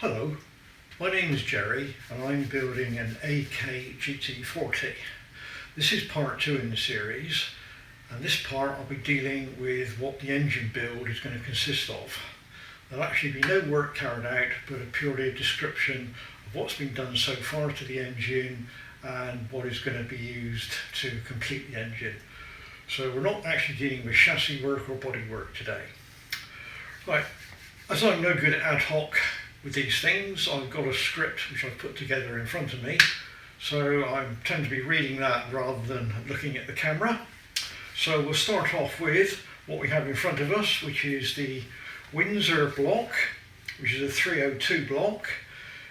Hello, my name is Jerry and I'm building an AK GT40. This is part 2 in the series, and this part I'll be dealing with what the engine build is going to consist of. There'll actually be no work carried out, but purely a description of what's been done so far to the engine and what is going to be used to complete the engine. So we're not actually dealing with chassis work or body work today. Right, as I'm no good at ad hoc with these things, I've got a script which I've put together in front of me, so I tend to be reading that rather than looking at the camera. So we'll start off with what we have in front of us, which is the Windsor block, which is a 302 block.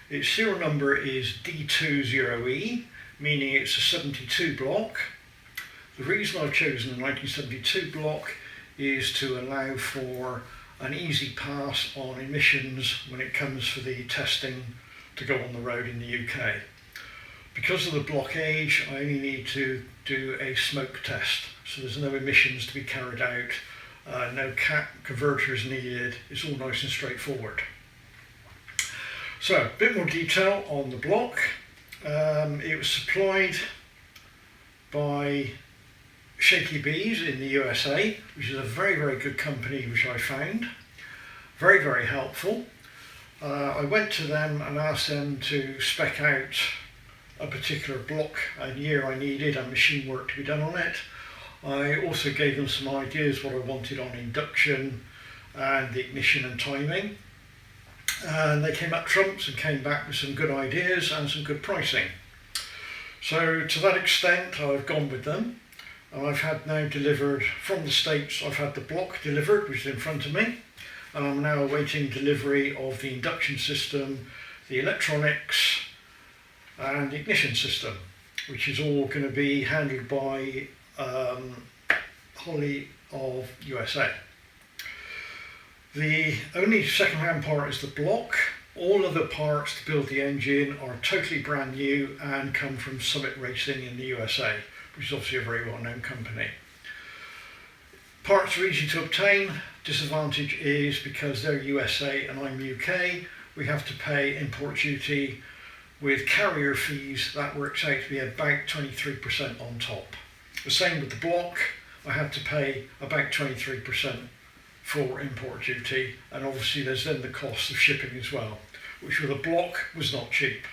Its serial number is D20E, meaning it's a 72 block. The reason I've chosen the 1972 block is to allow for an easy pass on emissions when it comes for the testing to go on the road in the UK. Because of the block age, I only need to do a smoke test, so there's no emissions to be carried out, no converters needed, it's all nice and straightforward. So, a bit more detail on the block. It was supplied by Shaky B's in the USA, which is a very, very good company which I found. Very, very helpful. I went to them and asked them to spec out a particular block and year I needed and machine work to be done on it. I also gave them some ideas what I wanted on induction and the ignition and timing. And they came up trumps and came back with some good ideas and some good pricing. So to that extent I've gone with them. And I've had now delivered from the States, I've had the block delivered, which is in front of me, and I'm now awaiting delivery of the induction system, the electronics and the ignition system, which is all going to be handled by Holly of USA. The only second-hand part is the block. All other parts to build the engine are totally brand new and come from Summit Racing in the USA, which is obviously a very well-known company. Parts are easy to obtain. Disadvantage is because they're USA and I'm UK, we have to pay import duty with carrier fees. That works out to be about 23% on top. The same with the block, I have to pay about 23% for import duty, and obviously there's then the cost of shipping as well, which with a block was not cheap.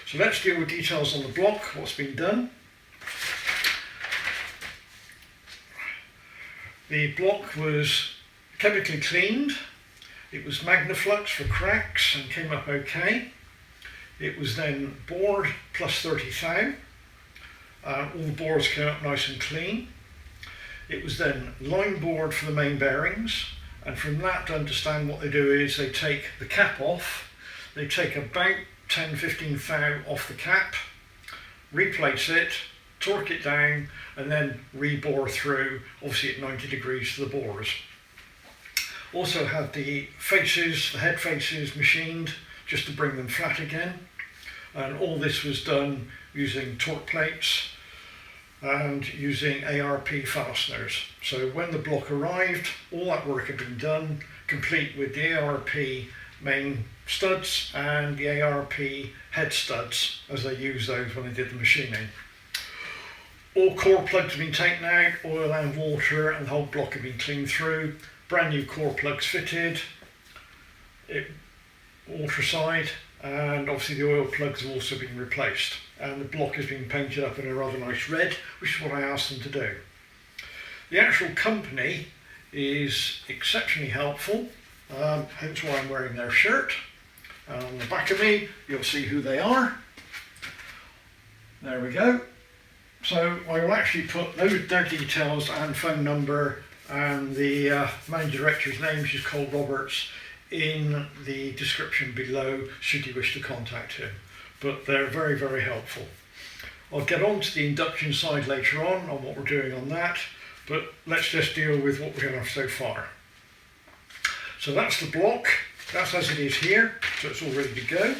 So let's deal with details on the block, what's been done. The block was chemically cleaned, it was Magnaflux for cracks and came up okay. It was then bored plus 30 thou. All the bores came up nice and clean. It was then line bored for the main bearings, and from that to understand what they do is they take the cap off, they take about 10-15 thou off the cap, replace it, torque it down and then rebore through, obviously at 90 degrees to the bores. Also had the faces, the head faces machined just to bring them flat again, and all this was done using torque plates and using ARP fasteners. So when the block arrived, all that work had been done, complete with the ARP main studs and the ARP head studs, as they used those when they did the machining. All core plugs have been taken out, oil and water, and the whole block had been cleaned through. Brand new core plugs fitted, water side, and obviously the oil plugs have also been replaced. And the block has been painted up in a rather nice red, which is what I asked them to do. The actual company is exceptionally helpful, hence why I'm wearing their shirt. And on the back of me, you'll see who they are. There we go. So I will actually put their details and phone number and the managing director's name, which is Cole Roberts, in the description below should you wish to contact him. But they're very, very helpful. I'll get on to the induction side later on what we're doing on that, but let's just deal with what we have so far. So that's the block, that's as it is here, so it's all ready to go.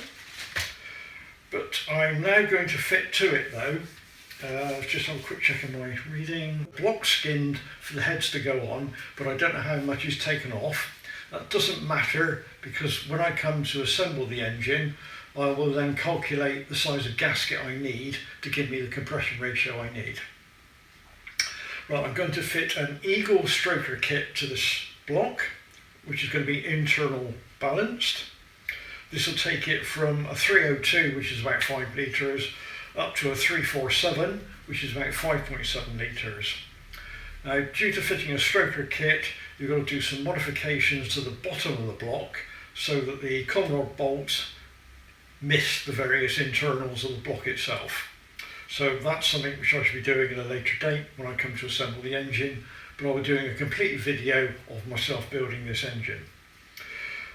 But I'm now going to fit to it though. Just have a quick check on my reading. Block skinned for the heads to go on, but I don't know how much is taken off. That doesn't matter, because when I come to assemble the engine, I will then calculate the size of gasket I need to give me the compression ratio I need. Right, I'm going to fit an Eagle stroker kit to this block, which is going to be internal balanced. This will take it from a 302, which is about 5 litres, up to a 347, which is about 5.7 litres. Now, due to fitting a stroker kit, you've got to do some modifications to the bottom of the block so that the common rod bolts miss the various internals of the block itself. So that's something which I should be doing at a later date when I come to assemble the engine, but I'll be doing a complete video of myself building this engine.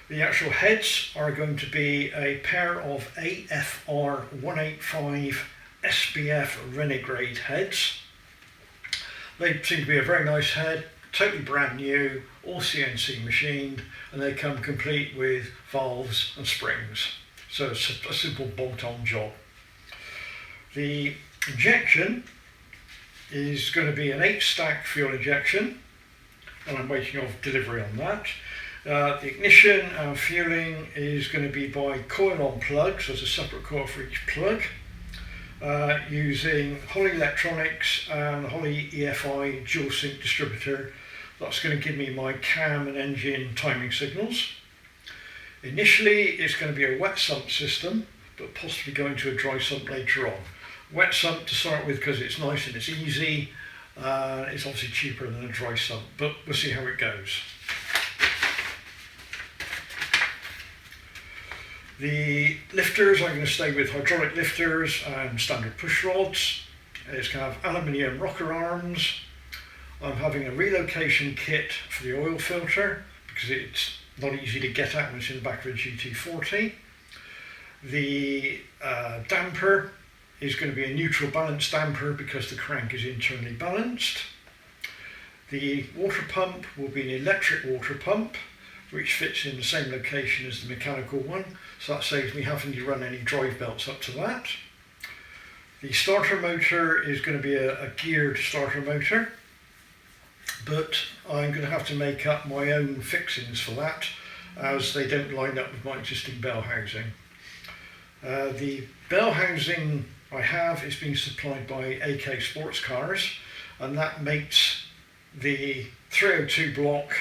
The actual heads are going to be a pair of AFR 185 SBF Renegade heads. They seem to be a very nice head, totally brand new, all CNC machined, and they come complete with valves and springs. So it's a simple bolt-on job. The injection is going to be an 8-stack fuel injection, and I'm waiting off delivery on that. The ignition and fueling is going to be by coil-on plug, so there's a separate coil for each plug, using Holley Electronics and Holley EFI dual sync distributor. That's going to give me my cam and engine timing signals. Initially it's going to be a wet sump system, but possibly going to a dry sump later on. Wet sump to start with because it's nice and it's easy. It's obviously cheaper than a dry sump, but we'll see how it goes. The lifters, I'm going to stay with hydraulic lifters and standard push rods. It's going to have aluminium rocker arms. I'm having a relocation kit for the oil filter because it's not easy to get at when it's in the back of a GT40. The damper is going to be a neutral balance damper because the crank is internally balanced. The water pump will be an electric water pump, which fits in the same location as the mechanical one, so that saves me having to run any drive belts up to that. The starter motor is going to be a geared starter motor, but I'm going to have to make up my own fixings for that, as they don't line up with my existing bell housing. The bell housing I have is being supplied by AK Sports Cars, and that makes the 302 block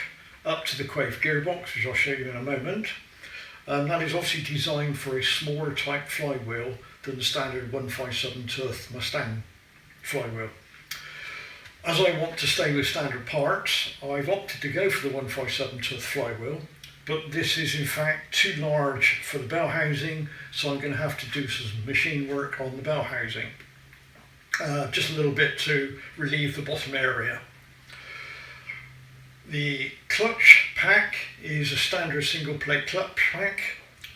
up to the Quave gearbox, which I'll show you in a moment. That is obviously designed for a smaller type flywheel than the standard 157 tooth Mustang flywheel. As I want to stay with standard parts, I've opted to go for the 157 tooth flywheel, but this is in fact too large for the bell housing, so I'm going to have to do some machine work on the bell housing. Just a little bit to relieve the bottom area. The clutch pack is a standard single plate clutch pack.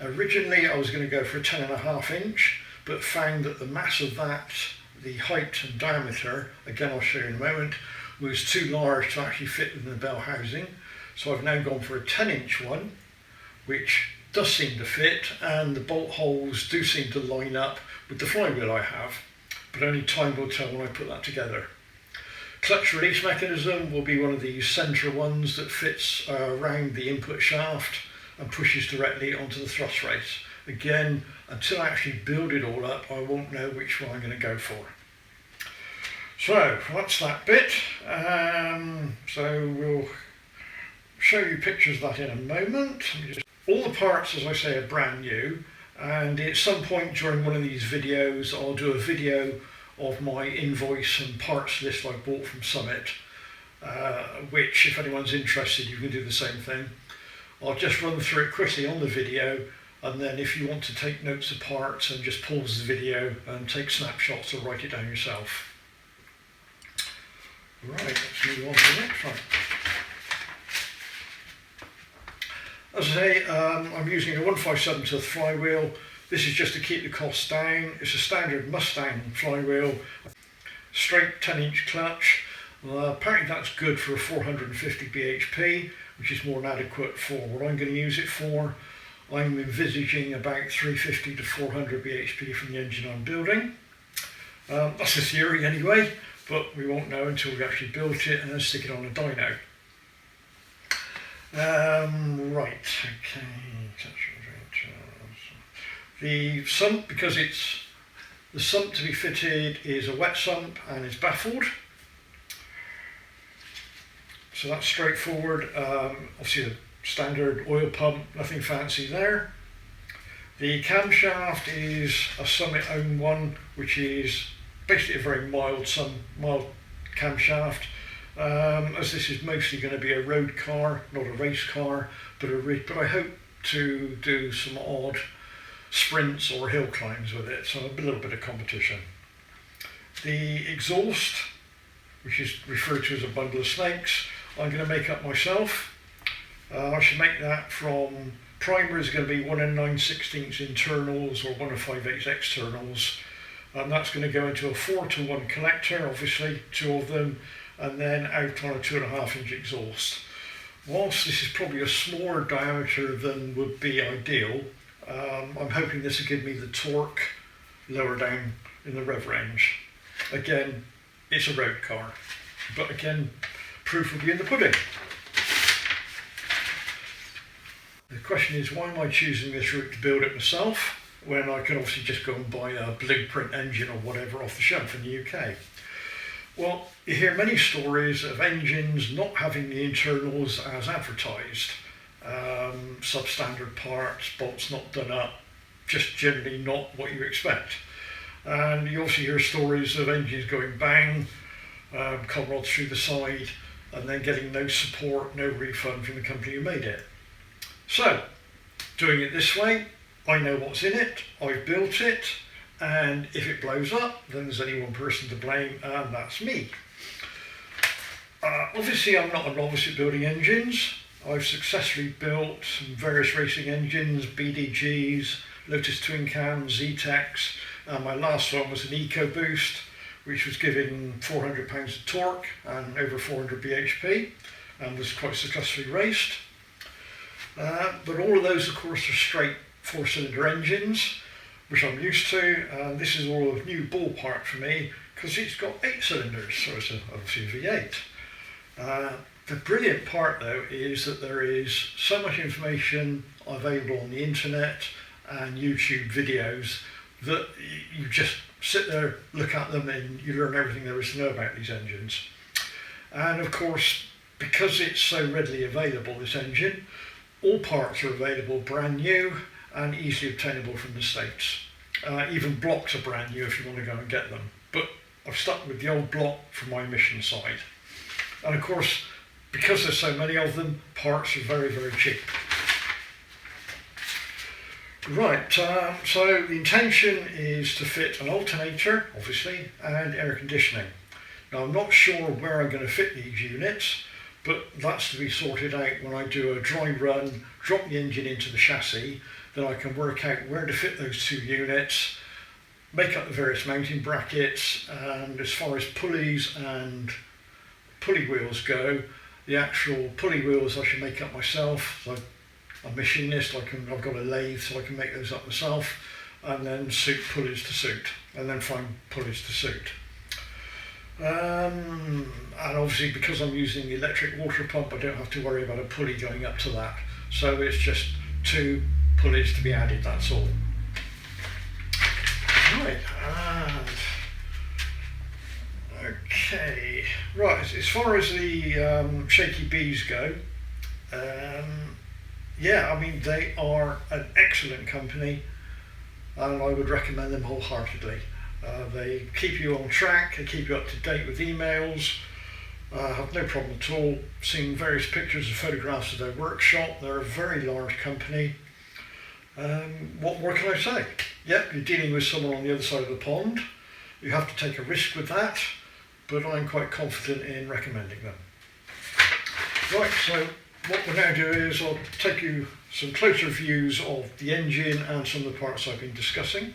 Originally I was going to go for a 10.5 inch, but found that the mass of that, the height and diameter, again I'll show you in a moment, was too large to actually fit within the bell housing. So I've now gone for a 10-inch one, which does seem to fit, and the bolt holes do seem to line up with the flywheel I have, but only time will tell when I put that together. Clutch release mechanism will be one of these centre ones that fits around the input shaft and pushes directly onto the thrust race. Again, until I actually build it all up, I won't know which one I'm going to go for. So that's that bit. So we'll show you pictures of that in a moment. All the parts, as I say, are brand new, and at some point during one of these videos I'll do a video of my invoice and parts list I bought from Summit, which, if anyone's interested, you can do the same thing. I'll just run through it quickly on the video, and then if you want to take notes of parts, and just pause the video and take snapshots or write it down yourself. Right, let's move on to the next one. As I say, I'm using a 157 tooth flywheel. This is just to keep the costs down. It's a standard Mustang flywheel, straight 10-inch clutch. Apparently that's good for a 450 bhp, which is more than adequate for what I'm going to use it for. I'm envisaging about 350 to 400 bhp from the engine I'm building. That's the theory anyway, but we won't know until we actually built it and then stick it on a dyno. Right, okay. The sump, because it's the sump to be fitted is a wet sump and it's baffled. So that's straightforward. Obviously the standard oil pump, nothing fancy there. The camshaft is a Summit owned one, which is basically a very mild camshaft. As this is mostly going to be a road car, not a race car, but I hope to do some odd sprints or hill climbs with it, so a little bit of competition. The exhaust, which is referred to as a bundle of snakes, I'm going to make up myself. I should make that from primer is going to be 1 9/16 internals or 1 5/8 externals, and that's going to go into a 4:1 collector, obviously 2 of them, and then out on a 2.5 inch exhaust. Whilst this is probably a smaller diameter than would be ideal, I'm hoping this will give me the torque lower down in the rev range. Again, it's a road car, but again, proof will be in the pudding. The question is, why am I choosing this route to build it myself when I can obviously just go and buy a blueprint engine or whatever off the shelf in the UK? Well, you hear many stories of engines not having the internals as advertised. Substandard parts, bolts not done up, just generally not what you expect. And you also hear stories of engines going bang, cold rods through the side, and then getting no support, no refund from the company who made it. So, doing it this way, I know what's in it, I've built it, and if it blows up, then there's only one person to blame, and that's me. Obviously, I'm not a novice at building engines. I've successfully built some various racing engines, BDGs, Lotus Twin Cam, Z-Tex, and my last one was an EcoBoost, which was giving 400 pounds of torque and over 400 bhp, and was quite successfully raced. But all of those, of course, are straight 4-cylinder engines, which I'm used to, and this is all a new ballpark for me because it's got 8 cylinders, so it's obviously a V8. The brilliant part though is that there is so much information available on the internet and YouTube videos that you just sit there, look at them, and you learn everything there is to know about these engines. And of course, because it's so readily available, this engine, all parts are available brand new and easily obtainable from the States. Even blocks are brand new if you want to go and get them. But I've stuck with the old block for my mission side. And of course, because there's so many of them, parts are very, very cheap. Right, so the intention is to fit an alternator, obviously, and air conditioning. Now I'm not sure where I'm going to fit these units, but that's to be sorted out when I do a dry run, drop the engine into the chassis, then I can work out where to fit those 2 units, make up the various mounting brackets, and as far as pulleys and pulley wheels go, the actual pulley wheels I should make up myself. So I'm a machinist, I've got a lathe so I can make those up myself, and then suit pulleys to suit, and then find pulleys to suit. And obviously because I'm using the electric water pump, I don't have to worry about a pulley going up to that. So it's just 2 pulleys to be added, that's all. Right, and okay, right, as far as the Shaky B's go, yeah, I mean, they are an excellent company and I would recommend them wholeheartedly. They keep you on track, they keep you up to date with emails, have no problem at all. Seen various pictures and photographs of their workshop. They're a very large company. What more can I say? Yep, you're dealing with someone on the other side of the pond. You have to take a risk with that, but I'm quite confident in recommending them. Right, so what we'll now do is I'll take you some closer views of the engine and some of the parts I've been discussing.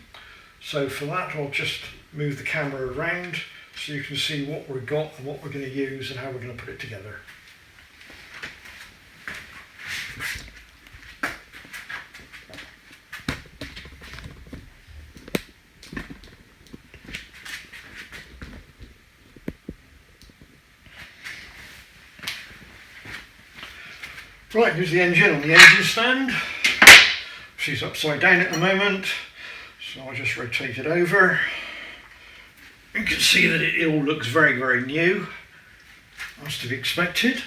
So for that, I'll just move the camera around so you can see what we've got and what we're going to use and how we're going to put it together. Right, here's the engine on the engine stand. She's upside down at the moment, so I'll just rotate it over. You can see that it all looks very, very new, as to be expected.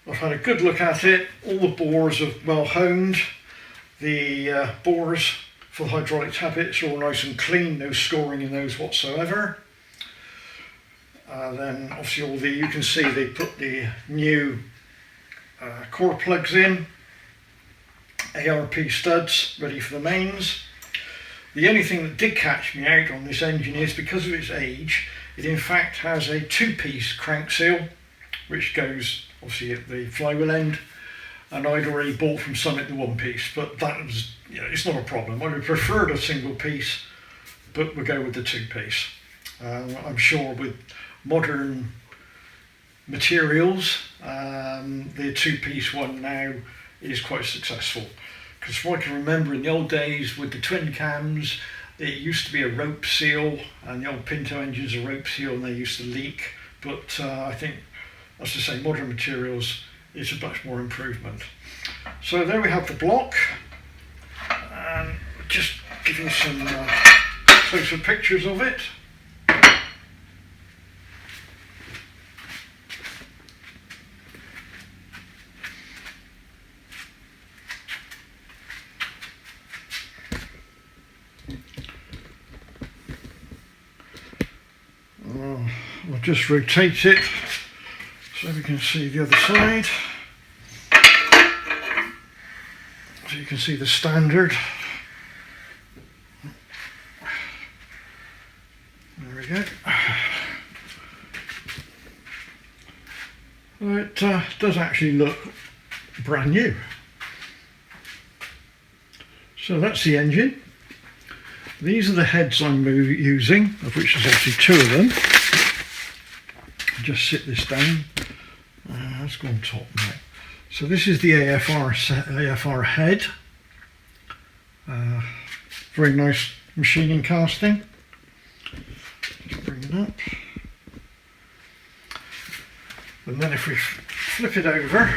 I've had a good look at it. All the bores are well honed. The bores for the hydraulic tappets are all nice and clean, no scoring in those whatsoever. Then obviously you can see they put the new core plugs in, ARP studs ready for the mains. The only thing that did catch me out on this engine is because of its age, it in fact has a two-piece crank seal, which goes obviously at the flywheel end, and I'd already bought from Summit the one piece, but that was, you know, it's not a problem. I would have preferred a single piece, but we'll go with the two piece. I'm sure with modern materials, the two-piece one now is quite successful. Because from what I can remember in the old days with the twin cams, it used to be a rope seal, and the old Pinto engines a rope seal, and they used to leak. But I think, as I say, modern materials is a much more improvement. So there we have the block, and just give you some closer pictures of it. I'll just rotate it so we can see the other side. So you can see the standard. There we go. It does actually look brand new. So that's the engine. These are the heads I'm using, of which there's actually two of them. Just sit this down. Let's go on top now. So this is the AFR head. Very nice machining casting. Let's bring it up. And then if we flip it over,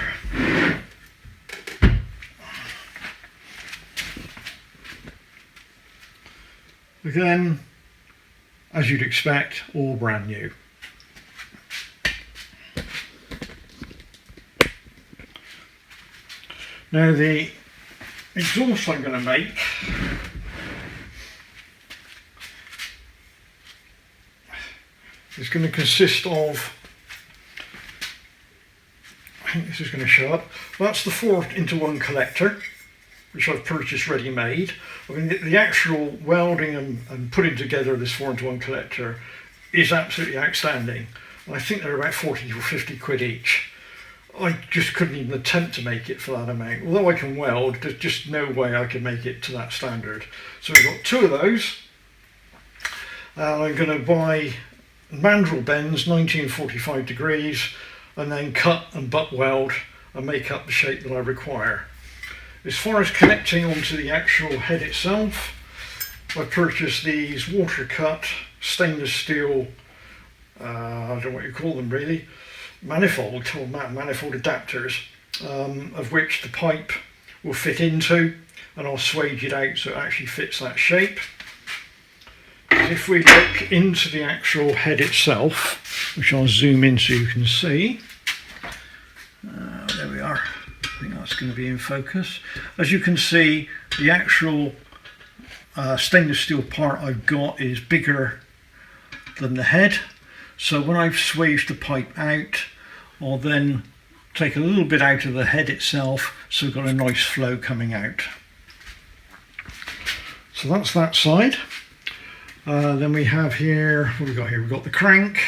again, as you'd expect, all brand new. Now the exhaust I'm going to make is going to consist of, I think this is going to show up, that's the 4-into-1 collector, which I've purchased ready-made. I mean, the actual welding and putting together this 4-into-1 collector is absolutely outstanding. And I think they're about 40 or 50 quid each. I just couldn't even attempt to make it for that amount. Although I can weld, there's just no way I can make it to that standard. So we've got two of those. And I'm going to buy mandrel bends, 1945 degrees, and then cut and butt weld and make up the shape that I require. As far as connecting onto the actual head itself, I purchased these water cut stainless steel, I don't know what you call them really, manifold adapters, of which the pipe will fit into, and I'll swage it out so it actually fits that shape. If we look into the actual head itself, which I'll zoom in so you can see, there we are. I think that's going to be in focus. As you can see, the actual stainless steel part I've got is bigger than the head. So when I've swaged the pipe out, I'll then take a little bit out of the head itself, so we've got a nice flow coming out. So that's that side. Then we have here, what have we got here? We've got the crank,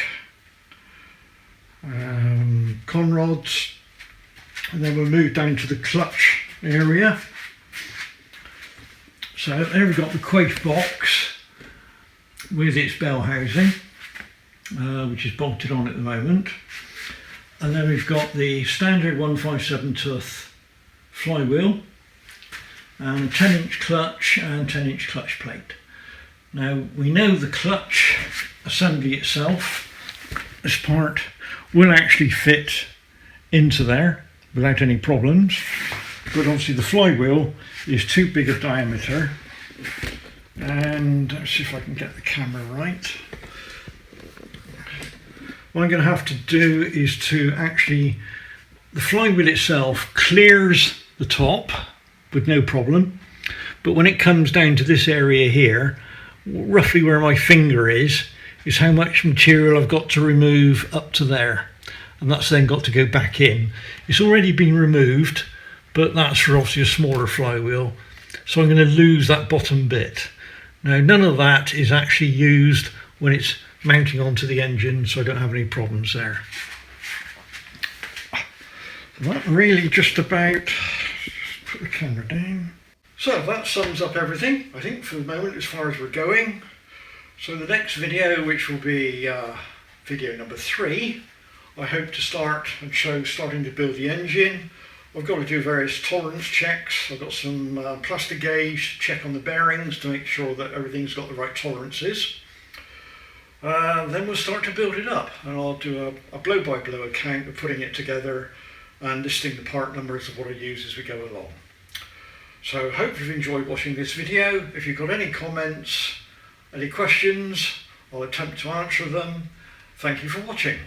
conrods, and then we'll move down to the clutch area. So there we've got the quaif box with its bell housing, which is bolted on at the moment. And then we've got the standard 157 tooth flywheel, and a 10-inch clutch and 10-inch clutch plate. Now we know the clutch assembly itself, this part, will actually fit into there without any problems, but obviously the flywheel is too big a diameter. And let's see if I can get the camera right. What I'm going to have to do is to actually, the flywheel itself clears the top with no problem, but when it comes down to this area here, roughly where my finger is how much material I've got to remove up to there, and that's then got to go back in. It's already been removed, but that's for obviously a smaller flywheel, so I'm going to lose that bottom bit. Now none of that is actually used when it's mounting onto the engine, so I don't have any problems there. That really just about, put the camera down. So that sums up everything, I think, for the moment as far as we're going. So the next video, which will be video number 3, I hope to start and show starting to build the engine. I've got to do various tolerance checks. I've got some plastic gauge to check on the bearings to make sure that everything's got the right tolerances. Then we'll start to build it up, and I'll do a blow-by-blow account of putting it together and listing the part numbers of what I use as we go along. So hope you've enjoyed watching this video. If you've got any comments, any questions, I'll attempt to answer them. Thank you for watching.